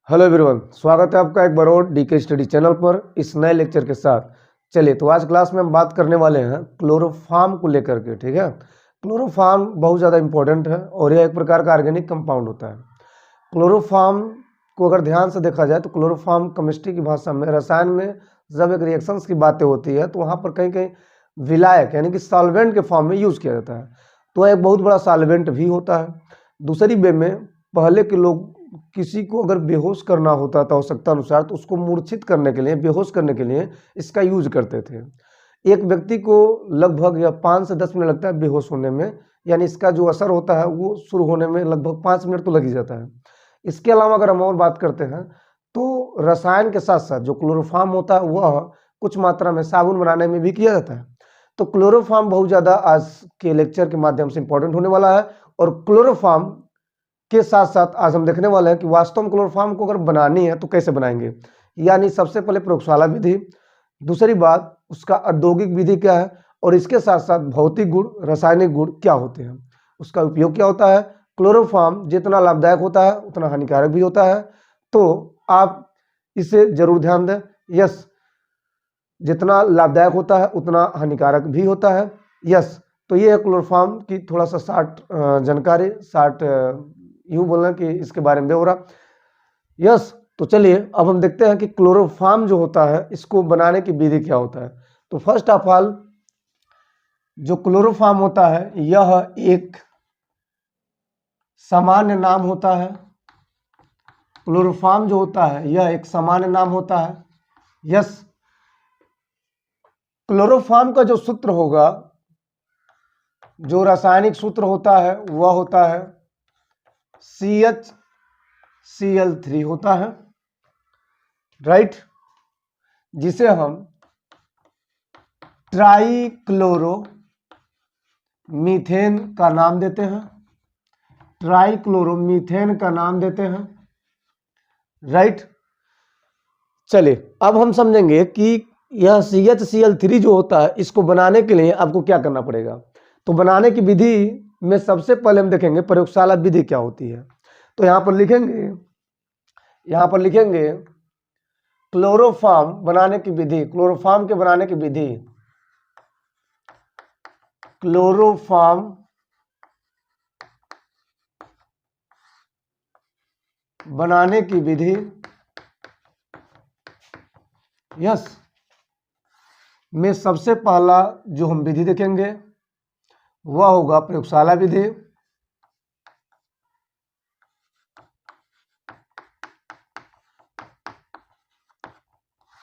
Hello everyone, स्वागत है आपका एक बार और डीके स्टडी चैनल पर इस नए लेक्चर के साथ। चलिए तो आज क्लास में हम बात करने वाले हैं क्लोरोफार्म को लेकर के। ठीक है, क्लोरोफार्म बहुत ज़्यादा इंपॉर्टेंट है और यह एक प्रकार का ऑर्गेनिक कंपाउंड होता है। क्लोरोफार्म को अगर ध्यान से देखा जाए तो क्लोरोफार्म केमिस्ट्री की भाषा में, रसायन में जब एक रिएक्शंस की बातें होती है तो वहाँ पर कहीं कहीं विलायक यानी कि सॉल्वेंट के फॉर्म में यूज़ किया जाता है, तो एक बहुत बड़ा सॉल्वेंट भी होता है। दूसरी वे में पहले के लोग किसी को अगर बेहोश करना होता था आवश्यकता अनुसार तो उसको मूर्छित करने के लिए, बेहोश करने के लिए इसका यूज करते थे। एक व्यक्ति को लगभग या 5 से 10 मिनट लगता है बेहोश होने में, यानी इसका जो असर होता है वो शुरू होने में लगभग 5 मिनट तो लग ही जाता है। इसके अलावा अगर हम और बात करते हैं तो रसायन के साथ साथ जो क्लोरोफार्म होता है वह कुछ मात्रा में साबुन बनाने में भी किया जाता है। तो क्लोरोफार्म बहुत ज़्यादा आज के लेक्चर के माध्यम से इंपॉर्टेंट होने वाला है। और क्लोरोफार्म के साथ साथ आज हम देखने वाले हैं कि वास्तव में क्लोरोफार्म को अगर बनानी है तो कैसे बनाएंगे, यानी सबसे पहले प्रयोगशाला विधि, दूसरी बात उसका औद्योगिक विधि क्या है, और इसके साथ साथ भौतिक गुण, रासायनिक गुण क्या होते हैं, उसका उपयोग क्या होता है। क्लोरोफार्म जितना लाभदायक होता है उतना हानिकारक भी होता है, तो आप इसे जरूर ध्यान दें। यस, जितना लाभदायक होता है उतना हानिकारक भी होता है। यस, तो ये है क्लोरोफार्म की थोड़ा सा शार्ट जानकारी, शार्ट यूं बोलना कि इसके बारे में ब्यौरा। यस, तो चलिए अब हम देखते हैं कि क्लोरोफार्म जो होता है इसको बनाने की विधि क्या होता है। तो फर्स्ट ऑफ ऑल जो क्लोरोफार्म होता है यह एक सामान्य नाम होता है। क्लोरोफार्म जो होता है यह एक सामान्य नाम होता है। यस, क्लोरोफार्म का जो सूत्र होगा, जो रासायनिक सूत्र होता है वह होता है CHCl3 होता है, राइट, जिसे हम ट्राइक्लोरो मीथेन का नाम देते हैं, ट्राइक्लोरो मीथेन का नाम देते हैं, राइट। चलिए अब हम समझेंगे कि यह CHCl3 जो होता है इसको बनाने के लिए आपको क्या करना पड़ेगा। तो बनाने की विधि में सबसे पहले हम देखेंगे प्रयोगशाला विधि क्या होती है। तो यहाँ पर लिखेंगे क्लोरोफार्म बनाने की विधि, क्लोरोफार्म के बनाने की विधि, क्लोरोफार्म बनाने की विधि। यस, में सबसे पहला जो हम विधि देखेंगे वह होगा प्रयोगशाला विधि।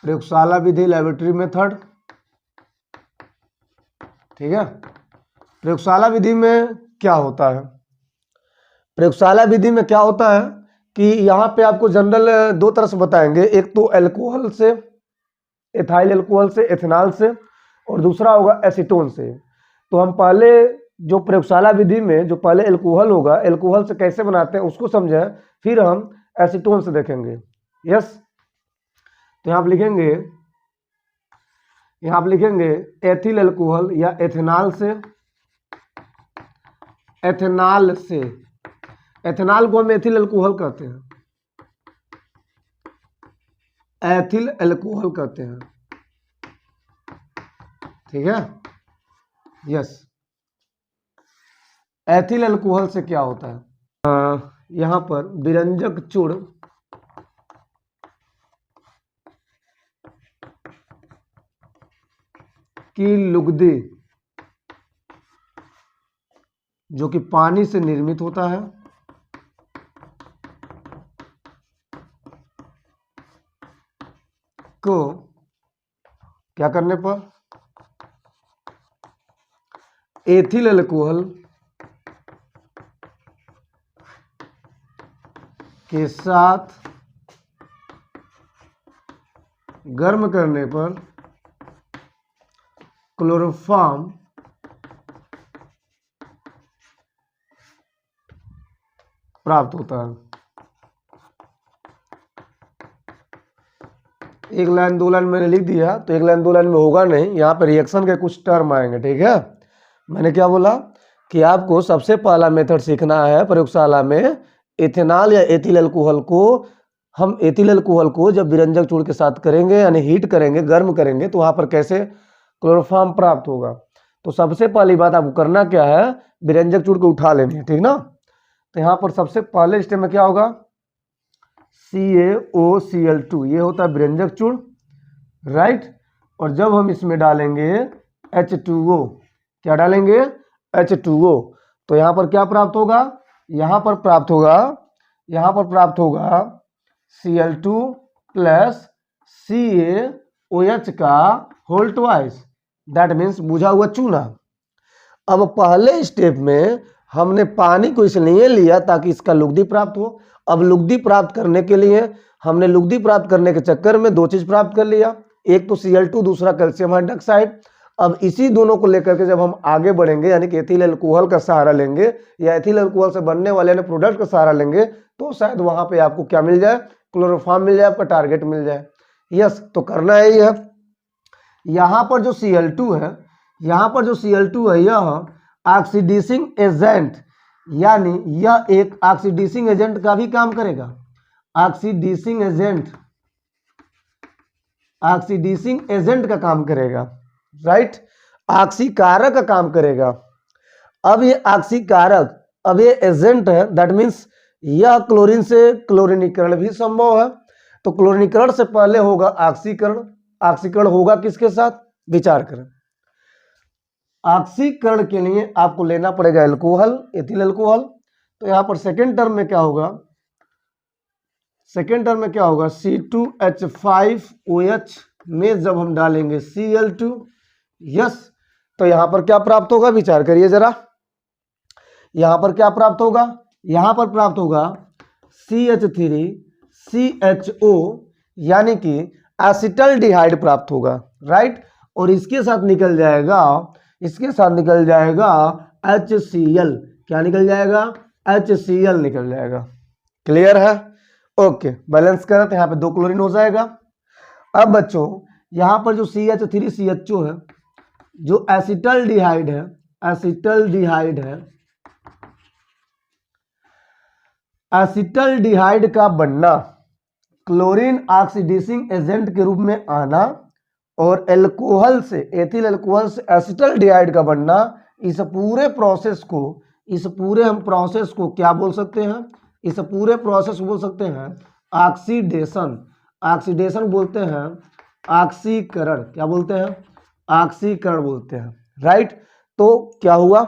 प्रयोगशाला विधि, लैबोरेटरी मेथड, ठीक है। प्रयोगशाला विधि में क्या होता है, प्रयोगशाला विधि में क्या होता है कि यहाँ पे आपको जनरल दो तरह से बताएंगे, एक तो एल्कोहल से, एथाइल एल्कोहल से, एथेनॉल से, और दूसरा होगा एसीटोन से। तो हम पहले जो प्रयोगशाला विधि में जो पहले एल्कोहल होगा, एल्कोहल से कैसे बनाते हैं उसको समझें, फिर हम एसीटोन से देखेंगे। यस, तो यहाँ आप लिखेंगे एथिल एल्कोहल या एथेनॉल से, एथेनॉल से, एथेनॉल को हम एथिल एल्कोहल कहते हैं, एथिल एल्कोहल कहते हैं, ठीक है। यस, एथिल एल्कोहल से क्या होता है, यहां पर विरंजक चूर्ण की लुगदी जो कि पानी से निर्मित होता है, को क्या करने पर एथिल एल्कोहल के साथ गर्म करने पर क्लोरोफार्म प्राप्त होता है। एक लाइन दो लाइन मैंने लिख दिया, तो एक लाइन दो लाइन में होगा नहीं, यहाँ पर रिएक्शन के कुछ टर्म आएंगे, ठीक है। मैंने क्या बोला कि आपको सबसे पहला मेथड सीखना है प्रयोगशाला में, इथेनॉल या एथिल अल्कोहल को हम एथिल अल्कोहल को जब विरंजक चूर्ण के साथ करेंगे यानी हीट करेंगे, गर्म करेंगे, तो वहां पर कैसे क्लोरोफॉर्म प्राप्त होगा। तो सबसे पहली बात आपको करना क्या है, विरंजक चूर्ण को उठा लेनी है, ठीक ना। तो यहाँ पर सबसे पहले स्टेप में क्या होगा, CaOCl2, ये होता है विरंजक चूर्ण, राइट। और जब हम इसमें डालेंगे H2O, क्या डालेंगे, H2O, तो यहाँ पर क्या प्राप्त होगा, यहाँ पर प्राप्त होगा Cl2 प्लस CaOH का होल ट्वाइस, दैट मीन्स बुझा हुआ चूना। अब पहले स्टेप में हमने पानी को इसलिए लिया ताकि इसका लुगदी प्राप्त हो। अब लुगदी प्राप्त करने के लिए हमने लुगदी प्राप्त करने के चक्कर में दो चीज प्राप्त कर लिया, एक तो Cl2, दूसरा कैल्शियम हाइड्रोक्साइड। अब इसी दोनों को लेकर के जब हम आगे बढ़ेंगे यानी कि एथिल अल्कोहल का सहारा लेंगे या एथिल अल्कोहल से बनने वाले प्रोडक्ट का सहारा लेंगे, तो शायद वहां पे आपको क्या मिल जाए, क्लोरोफॉर्म मिल जाए, आपका टारगेट मिल जाए। यस, तो करना है ये है। यहाँ पर जो Cl2 है, यह ऑक्सीडाइजिंग एजेंट, यानी यह एक ऑक्सीडाइजिंग एजेंट का भी काम करेगा। ऑक्सीडाइजिंग एजेंट का काम करेगा, राइट, ऑक्सीकारक का काम करेगा। अब ये ऑक्सीकारक, अब ये एजेंट है, दैट मीन्स यह क्लोरीन से क्लोरीनीकरण भी संभव है। तो क्लोरीनीकरण से पहले होगा ऑक्सीकरण। ऑक्सीकरण होगा किसके साथ, विचार करें। ऑक्सीकरण के लिए आपको लेना पड़ेगा अल्कोहल, एथिल अल्कोहल। तो यहां पर सेकेंड टर्म में क्या होगा, C2H5OH में जब हम डालेंगे Cl2, यस, तो यहां पर क्या प्राप्त होगा, विचार करिए जरा। यहां पर क्या प्राप्त होगा, यहां पर प्राप्त होगा CH3CHO, यानी कि एसिटल्डिहाइड प्राप्त होगा, राइट। और इसके साथ निकल जाएगा HCl, क्या निकल जाएगा, HCl निकल जाएगा। क्लियर है, ओके। बैलेंस करें तो यहाँ पे 2 क्लोरीन हो जाएगा। अब बच्चों यहाँ पर जो CH3CHO है, जो एसिटल्डिहाइड है, एसिटल्डिहाइड का बनना, क्लोरीन ऑक्सीडाइजिंग एजेंट के रूप में आना और अल्कोहल से, एथिल अल्कोहल से एसिटल्डिहाइड का बनना, इस पूरे प्रोसेस को क्या बोल सकते हैं, इस पूरे प्रोसेस को बोल सकते हैं ऑक्सीडेशन बोलते हैं, ऑक्सीकरण, क्या बोलते हैं, ऑक्सीकरण बोलते हैं, राइट। तो क्या हुआ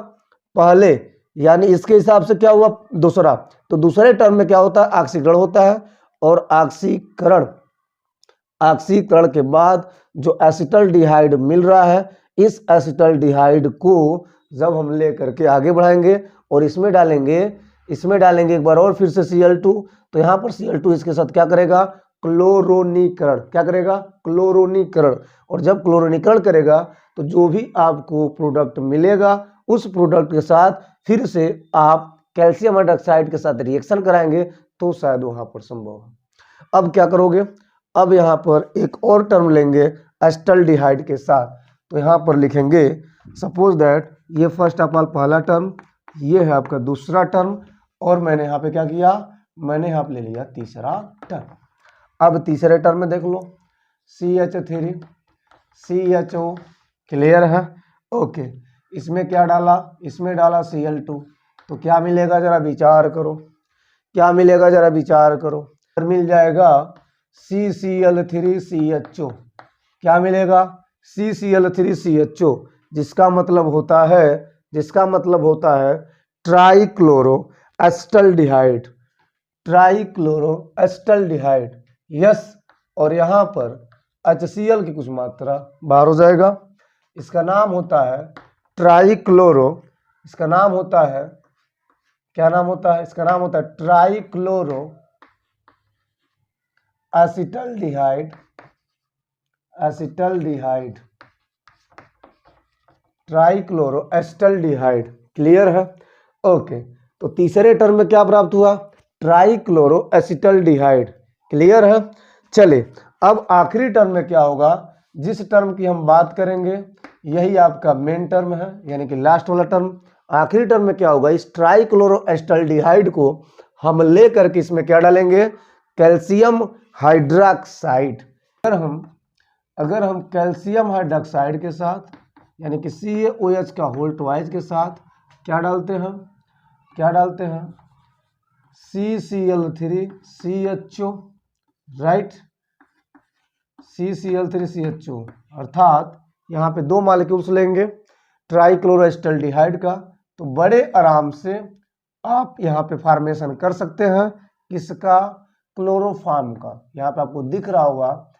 पहले, यानी इसके हिसाब से क्या हुआ दूसरा, तो दूसरे टर्म में क्या होता है, ऑक्सीकरण होता है। और ऑक्सीकरण के बाद जो एसिटल्डिहाइड मिल रहा है, इस एसिटल्डिहाइड को जब हम ले करके आगे बढ़ाएंगे और इसमें डालेंगे एक बार और फिर से Cl2, तो यहाँ पर Cl2 इसके साथ क्या करेगा, क्लोरोनीकरण, क्या करेगा, क्लोरोनीकरण। और जब क्लोरोनीकरण करेगा तो जो भी आपको प्रोडक्ट मिलेगा, उस प्रोडक्ट के साथ फिर से आप कैल्शियम हाइड्रोक्साइड के साथ रिएक्शन कराएंगे, तो शायद वहां पर संभव है। अब क्या करोगे, अब यहाँ पर एक और टर्म लेंगे एसिटल्डिहाइड के साथ। तो यहाँ पर लिखेंगे, सपोज दैट ये फर्स्ट ऑफ ऑल पहला टर्म, ये है आपका दूसरा टर्म, और मैंने यहाँ पे क्या किया, मैंने यहाँ पे ले लिया तीसरा टर्म। अब तीसरे टर्म में देख लो, CH3CHO, क्लियर है, ओके। इसमें क्या डाला, इसमें डाला Cl2, तो क्या मिलेगा जरा विचार करो, क्या मिलेगा जरा विचार करो, मिल जाएगा CCl3CHO, क्या मिलेगा, CCl3CHO, जिसका मतलब होता है ट्राइक्लोरो एसिटल्डिहाइड, यस। और यहाँ पर HCl की कुछ मात्रा बाहर हो जाएगा, इसका नाम होता है ट्राइक्लोरो, इसका नाम होता है, क्या नाम होता है, इसका नाम होता है trichloro acetaldehyde, trichloro acetaldehyde, clear है, ओके। तो तीसरे टर्म में क्या प्राप्त हुआ, ट्राइक्लोरो एसिटल्डिहाइड, क्लियर है। चलिए अब आखिरी टर्म में क्या होगा, जिस टर्म की हम बात करेंगे यही आपका मेन टर्म है, यानी कि लास्ट वाला टर्म। आखिरी टर्म में क्या होगा, इस ट्राइक्लोरो एसिटल्डिहाइड को हम ले करके इसमें क्या डालेंगे, कैल्शियम हाइड्रोक्साइड। अगर हम कैल्शियम हाइड्रोक्साइड के साथ यानी कि CaOH का होल ट्वाइस के साथ क्या डालते हैं, CCl3CHO, राइट, CCl3CHO, अर्थात यहाँ पे 2 मॉलिक्यूल्स लेंगे ट्राइक्लोरोएस्टल्डिहाइड का, तो बड़े आराम से आप यहाँ पे फॉर्मेशन कर सकते हैं किसका, क्लोरोफॉर्म का। यहाँ पे आपको दिख रहा होगा,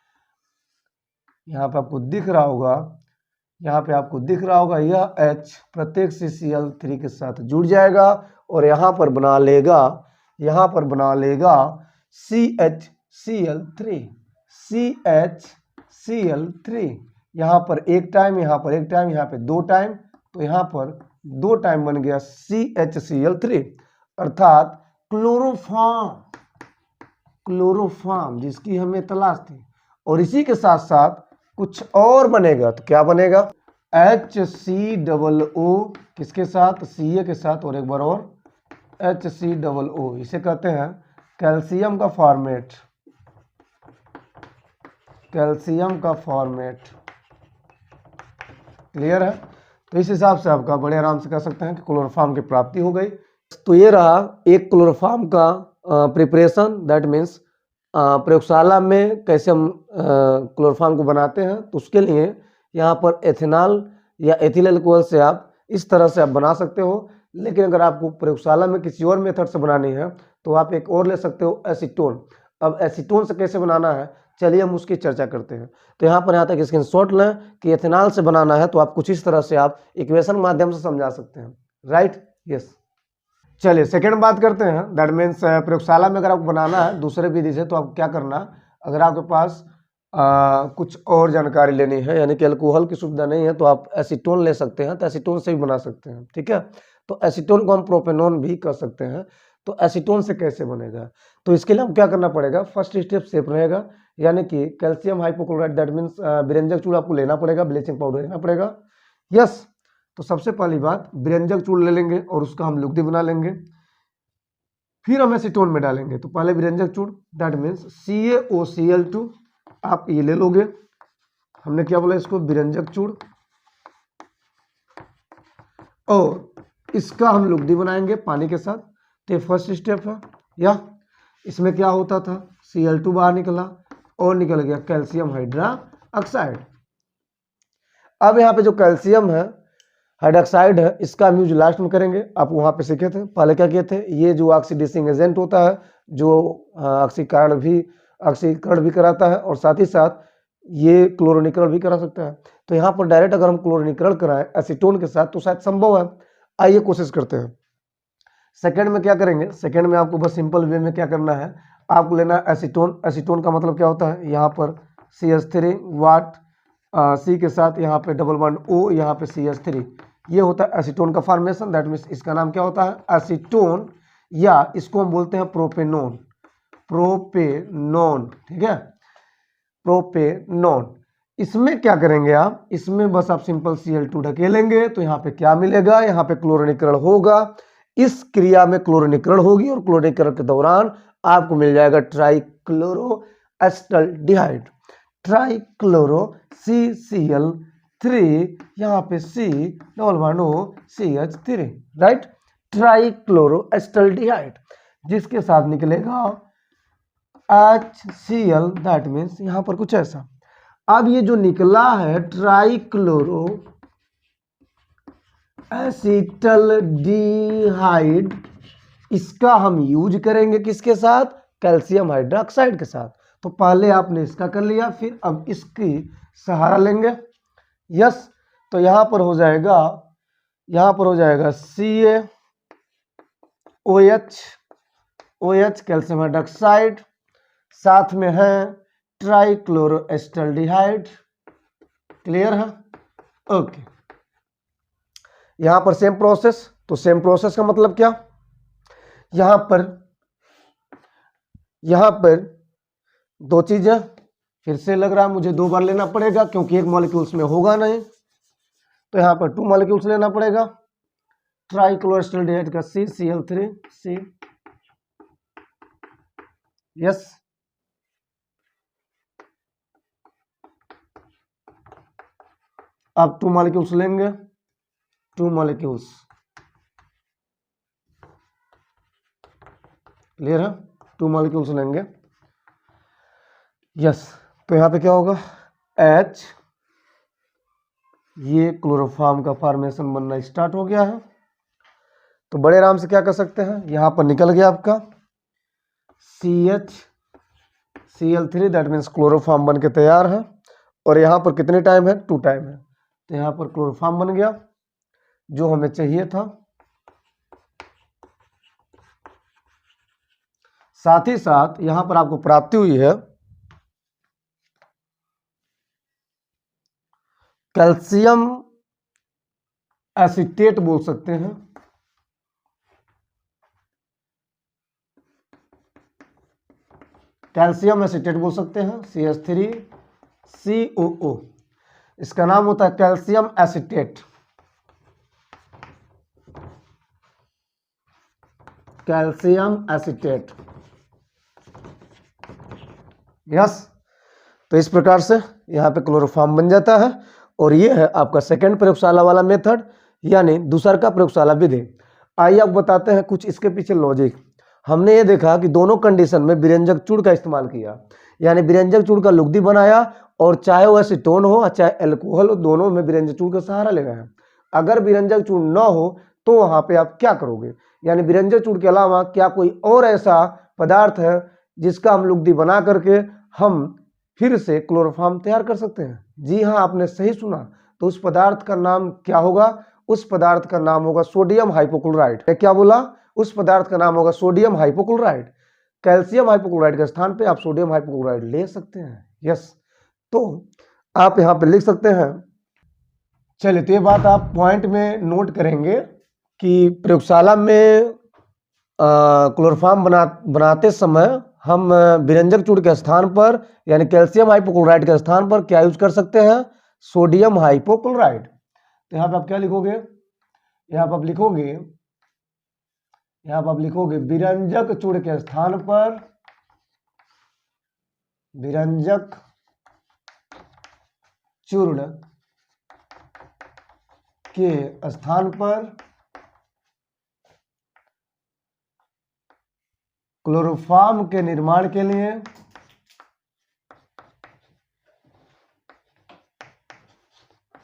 यहाँ पे आपको दिख रहा होगा यह H प्रत्येक CCl3 के साथ जुड़ जाएगा और यहाँ पर बना लेगा CHCl3, यहाँ पर एक टाइम, यहाँ पर 2 टाइम, तो यहाँ पर 2 टाइम बन गया CHCl3, अर्थात क्लोरोफॉर्म जिसकी हमें तलाश थी। और इसी के साथ साथ कुछ और बनेगा, तो क्या बनेगा, HCOO किसके साथ, Ca के साथ, और एक बार और HCOO, इसे कहते हैं कैल्शियम का फॉर्मेट, क्लियर है। तो इस हिसाब से आपका बड़े आराम से कह सकते हैं कि क्लोरोफॉर्म की प्राप्ति हो गई। तो ये रहा एक क्लोरोफॉर्म का प्रिपरेशन, दैट मीन्स प्रयोगशाला में कैसे हम क्लोरोफॉर्म को बनाते हैं। तो उसके लिए यहाँ पर एथेनॉल या एथिल अल्कोहल से आप इस तरह से आप बना सकते हो, लेकिन अगर आपको प्रयोगशाला में किसी और मेथड से बनानी है तो आप एक और ले सकते हो, एसीटोन। अब एसीटोन से कैसे बनाना है, चलिए हम उसकी चर्चा करते हैं। तो यहाँ पर यहाँ तक स्क्रीनशॉट लें कि एथेनॉल से बनाना है तो आप कुछ इस तरह से आप इक्वेशन माध्यम से समझा सकते हैं, राइट, यस। चलिए सेकेंड बात करते हैं, दैट मीन्स प्रयोगशाला में अगर आपको बनाना है दूसरे विधि से तो आपको क्या करना, अगर आपके पास कुछ और जानकारी लेनी है यानी कि अल्कोहल की सुविधा नहीं है तो आप एसीटोन ले सकते हैं, तो एसीटोन से भी बना सकते हैं, ठीक है। तो एसीटोन को हम प्रोपेनॉन भी कर सकते हैं। तो एसीटोन से कैसे बनेगा, तो इसके लिए हम क्या करना पड़ेगा, फर्स्ट स्टेप सेफ रहेगा, यानी कि कैल्शियम हाइपोक्लोराइड, दैट मीन्स विरंजक चूड़ आपको लेना पड़ेगा, ब्लीचिंग पाउडर लेना पड़ेगा, यस। तो सबसे पहली बात विरंजक चूड़ ले लेंगे और उसका हम लुगदी बना लेंगे, फिर हम एसीटोन में डालेंगे। तो पहले विरंजक चूड़, दैट मीन्स CaOCl2 आप ये ले लोगे, हमने क्या बोला इसको, विरंजक चूड़, और इसका हम लुगदी बनाएंगे पानी के साथ। तो ये फर्स्ट स्टेप है। या इसमें क्या होता था, Cl2 बाहर निकला और निकल गया कैल्शियम हाइड्रोक्साइड। अब यहाँ पे जो कैल्शियम है हाइड्रोक्साइड है, इसका हम यूज लास्ट में करेंगे। आप वहाँ पे सीखे थे, पहले क्या किए थे, ये जो ऑक्सीडाइजिंग एजेंट होता है जो ऑक्सीकरण भी कराता है और साथ ही साथ ये क्लोरोनीकरण भी करा सकता है। तो यहाँ पर डायरेक्ट अगर हम क्लोरोनीकरण कराएं एसीटोन के साथ तो शायद संभव है। आइए कोशिश करते हैं। सेकेंड में क्या करेंगे, सेकेंड में आपको बस सिंपल वे में क्या करना है, आपको लेना एसीटोन। एसीटोन का मतलब क्या होता है, यहाँ पर CH3 वाट C के साथ यहाँ पे डबल बॉन्ड O, यहाँ पे CH3, ये होता है एसीटोन का फॉर्मेशन। दैट मीन्स इसका नाम क्या होता है, एसीटोन, या इसको हम बोलते हैं प्रोपेनॉन, ठीक है, प्रोपेनॉन। इसमें क्या करेंगे आप, इसमें बस आप सिंपल Cl2 ढकेलेंगे तो यहाँ पे क्या मिलेगा, यहाँ पे क्लोरीनीकरण होगा। इस क्रिया में क्लोरीनीकरण होगी और क्लोरीनीकरण के दौरान आपको मिल जाएगा ट्राइक्लोरोएस्टल्डिहाइड, ट्राइक्लोरो CCl3, यहाँ पे C double bond O CH3, right, trichloroacetaldehyde, जिसके साथ निकलेगा HCl, दैट मीन्स यहाँ पर कुछ ऐसा। अब ये जो निकला है ट्राइक्लोरो एसिटल्डिहाइड, इसका हम यूज करेंगे किसके साथ, कैल्शियम हाइड्रोक्साइड के साथ। तो पहले आपने इसका कर लिया, फिर अब इसकी सहारा लेंगे, यस। तो यहाँ पर हो जाएगा CaOH कैल्शियम हाइड्रोक्साइड, साथ में है ट्राइक्लोरोएस्टल्डिहाइड, क्लियर है, ओके। यहाँ पर सेम प्रोसेस, तो सेम प्रोसेस का मतलब क्या, यहाँ पर 2 चीजें, फिर से लग रहा है मुझे 2 बार लेना पड़ेगा क्योंकि एक मॉलिक्यूल्स में होगा नहीं, तो यहाँ पर 2 मॉलिक्यूल्स लेना पड़ेगा। ट्राइक्लोरोएस्टल्डिहाइड का CCl3, C, यस, आप 2 मॉलिक्यूल्स लेंगे, 2 मॉलिक्यूल्स, क्लियर है, 2 मॉलिक्यूल्स लेंगे, यस। तो यहाँ पे क्या होगा, H, ये क्लोरोफॉर्म का फॉर्मेशन बनना स्टार्ट हो गया है। तो बड़े आराम से क्या कर सकते हैं, यहाँ पर निकल गया आपका CH Cl3, that means chloroform बन के तैयार है। और यहाँ पर कितने टाइम है, 2 टाइम है। तो यहाँ पर क्लोरोफॉर्म बन गया जो हमें चाहिए था। साथ ही साथ यहाँ पर आपको प्राप्ति हुई है कैल्शियम एसीटेट बोल सकते हैं, कैल्शियम एसीटेट बोल सकते हैं, CH3COO, इसका नाम होता है calcium acetate, calcium acetate, yes. तो इस प्रकार से यहाँ पे क्लोरोफॉर्म बन जाता है। और ये है आपका सेकंड प्रयोगशाला वाला मेथड, यानी दूसरा का प्रयोगशाला विधि। आइए आप बताते हैं कुछ इसके पीछे लॉजिक। हमने ये देखा कि दोनों कंडीशन में विरंजक चूड़ का इस्तेमाल किया, यानी विरंजक चूड़ का लुगदी बनाया, और चाहे वो एसीटोन हो चाहे अल्कोहल हो, दोनों में विरंजक चूड़ का सहारा लेना है। अगर विरंजक चूड़ न हो तो वहाँ पे आप क्या करोगे, यानी विरंजक चूड़ के अलावा क्या कोई और ऐसा पदार्थ है जिसका हम लुगदी बना करके हम फिर से क्लोरोफॉर्म तैयार कर सकते हैं। जी हाँ, आपने सही सुना। तो उस पदार्थ का नाम क्या होगा, उस पदार्थ का नाम होगा सोडियम हाइपोक्लोराइड। क्या बोला, उस पदार्थ का नाम होगा सोडियम हाइपोक्लोराइड। कैल्शियम हाइपोक्लोराइड के स्थान पे आप सोडियम हाइपोक्लोराइड ले सकते हैं, यस। तो आप यहाँ पे लिख सकते हैं। चलिए, तो ये बात आप पॉइंट में नोट करेंगे कि प्रयोगशाला में क्लोरोफॉर्म बनाते समय हम विरंजक चूड़ के स्थान पर, यानी कैल्शियम हाइपोक्लोराइड के स्थान पर क्या यूज कर सकते हैं, सोडियम हाइपोक्लोराइड। तो यहाँ पे आप क्या लिखोगे, यहाँ पे आप लिखोगे विरंजक चूड़ के स्थान पर, विरंजक चूर्ण के स्थान पर क्लोरोफॉर्म के निर्माण के लिए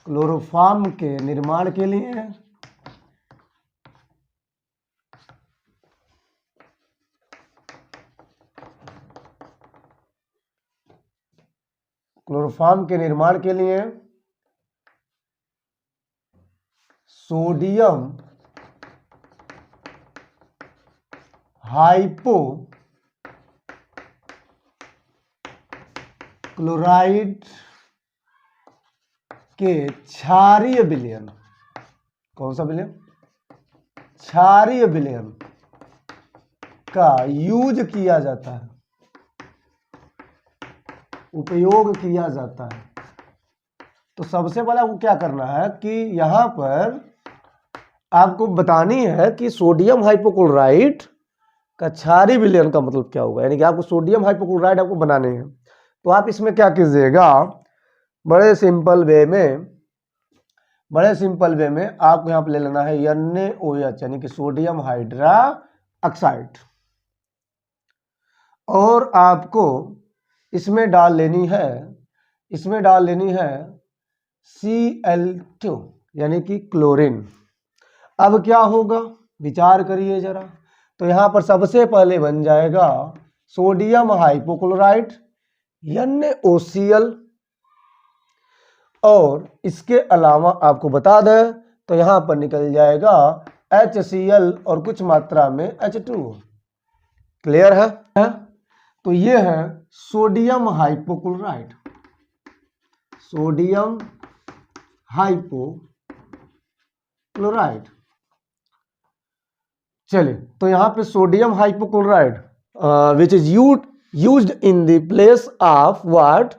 क्लोरोफॉर्म के निर्माण के लिए सोडियम हाइपोक्लोराइड के क्षारीय विलयन, कौन सा विलयन, क्षारीय विलयन का यूज किया जाता है, उपयोग किया जाता है। तो सबसे पहले आपको क्या करना है कि यहां पर आपको बतानी है कि सोडियम हाइपोक्लोराइड का क्षारीय विलयन का मतलब क्या होगा, यानी कि आपको सोडियम हाइपोक्लोराइड आपको बनाने हैं। तो आप इसमें क्या कीजिएगा, बड़े सिंपल वे में आपको यहाँ पे ले लेना है NaOH, यानी कि सोडियम हाइड्रा ऑक्साइड, और आपको इसमें डाल लेनी है Cl2, यानी कि क्लोरीन। अब क्या होगा, विचार करिए जरा। तो यहां पर सबसे पहले बन जाएगा सोडियम हाइपोक्लोराइड NaOCl, और इसके अलावा आपको बता दें तो यहां पर निकल जाएगा HCl और कुछ मात्रा में H2O। क्लियर है? तो ये है सोडियम हाइपोक्लोराइड, सोडियम हाइपोक्लोराइड। चलिए, तो यहां पे sodium hypochloride which is used in the place of what,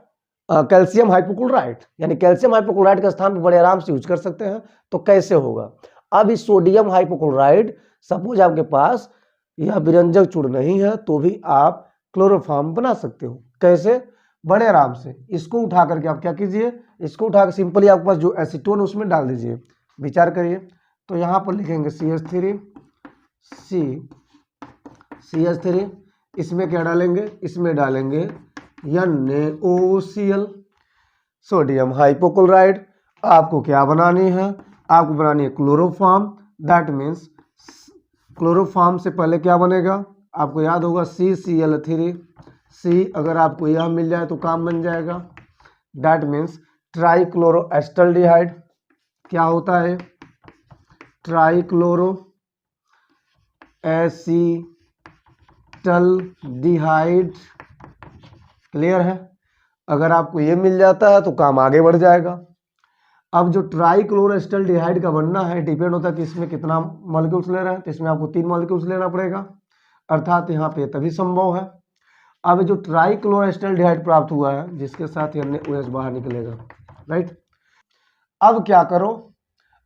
calcium hypochloride, यानी कैल्शियम हाइपोक्लोराइड का स्थान बड़े आराम से यूज कर सकते हैं। तो कैसे होगा, अब इस सोडियम हाइपोक्लोराइड, सपोज आपके पास यह विरंजक चूर्ण नहीं है तो भी आप क्लोरोफॉर्म बना सकते हो। कैसे, बड़े आराम से इसको उठा करके आप क्या कीजिए, इसको उठा के सिंपली आपके पास जो एसीटोन उसमें डाल दीजिए। विचार करिए, तो यहाँ पर लिखेंगे CH3 CH3, इसमें क्या डालेंगे, इसमें डालेंगे NaOCl सोडियम हाइपोक्लोराइड। आपको क्या बनानी है, आपको बनानी है क्लोरोफॉर्म। दैट मीन्स क्लोरोफॉर्म से पहले क्या बनेगा, आपको याद होगा CCl3, C अगर आपको यह मिल जाए तो काम बन जाएगा। दैट मीन्स ट्राइक्लोरोएसिटल्डिहाइड क्या होता है, ट्राइक्लोरो एसिटल्डिहाइड। क्लियर है, अगर आपको ये मिल जाता है तो काम आगे बढ़ जाएगा। अब जो ट्राइक्लोरोएसिटल्डिहाइड का बनना है डिपेंड होता है कि इसमें कितना मॉलिक्यूल्स ले रहे हैं, तो इसमें आपको 3 मॉलिक्यूल्स लेना पड़ेगा, अर्थात यहाँ पे तभी संभव है। अब जो ट्राइक्लोरोएसिटल्डिहाइड प्राप्त हुआ है जिसके साथ NaOH बाहर निकलेगा, राइट। अब क्या करो,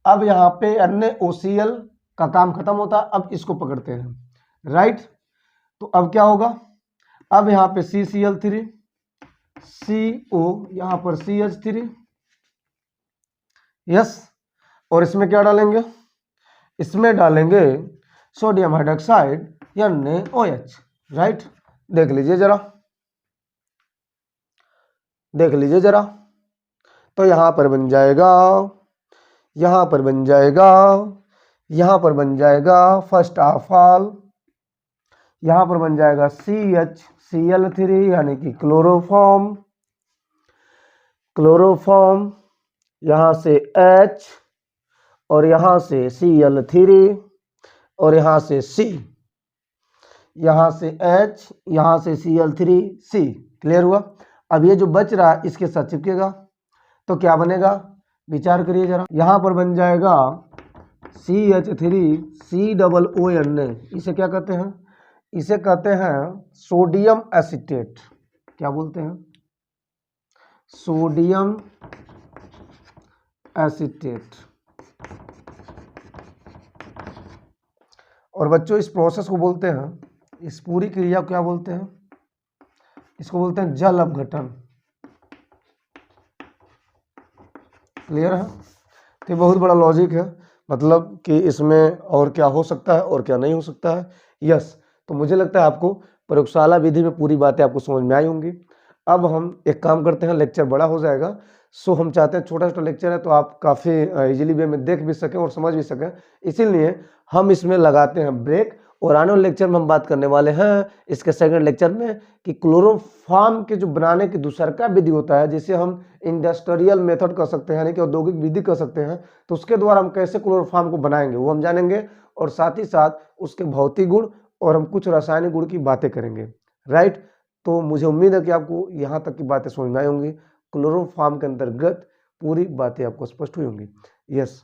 अब यहाँ पे NaOCl का काम खत्म होता है, अब इसको पकड़ते हैं, राइट। तो अब क्या होगा, अब यहाँ पे CCl3 CO, यहाँ पर CH3, यस, और इसमें क्या डालेंगे, इसमें डालेंगे सोडियम हाइड्रोक्साइड NaOH, राइट। देख लीजिए जरा, देख लीजिए जरा, तो यहाँ पर बन जाएगा, यहाँ पर बन जाएगा, यहाँ पर बन जाएगा फर्स्ट ऑफ ऑल, यहाँ पर बन जाएगा CHCl3 यानी कि क्लोरोफॉर्म, क्लोरोफॉर्म, यहाँ से H और यहाँ से Cl3 और यहाँ से C, यहाँ से H, यहाँ से Cl3 C। क्लियर हुआ। अब ये जो बच रहा है इसके साथ चिपकेगा तो क्या बनेगा, विचार करिए जरा, यहाँ पर बन जाएगा CH3COON। इसे क्या कहते हैं, इसे कहते हैं सोडियम एसीटेट। क्या बोलते हैं, सोडियम एसीटेट। और बच्चों इस प्रोसेस को बोलते हैं, इस पूरी क्रिया को क्या बोलते हैं, इसको बोलते हैं जल अपघटन। क्लियर है, तो बहुत बड़ा लॉजिक है, मतलब कि इसमें और क्या हो सकता है और क्या नहीं हो सकता है। यस, तो मुझे लगता है आपको प्रयोगशाला विधि में पूरी बातें आपको समझ में आई होंगी। अब हम एक काम करते हैं, लेक्चर बड़ा हो जाएगा, सो हम चाहते हैं छोटा छोटा लेक्चर है तो आप काफ़ी इजीली वे में देख भी सकें और समझ भी सकें, इसीलिए हम इसमें लगाते हैं ब्रेक। और आने वाले लेक्चर में हम बात करने वाले हैं इसके सेकंड लेक्चर में कि क्लोरोफॉर्म के जो बनाने की दूसरा विधि होता है, जिसे हम इंडस्ट्रियल मेथड कर सकते हैं यानी कि औद्योगिक विधि कर सकते हैं, तो उसके द्वारा हम कैसे क्लोरोफॉर्म को बनाएंगे वो हम जानेंगे, और साथ ही साथ उसके भौतिक गुण और हम कुछ रासायनिक गुण की बातें करेंगे, राइट। तो मुझे उम्मीद है कि आपको यहाँ तक की बातें समझ में आई होंगी, क्लोरोफॉर्म के अंतर्गत पूरी बातें आपको स्पष्ट हुई होंगी। यस,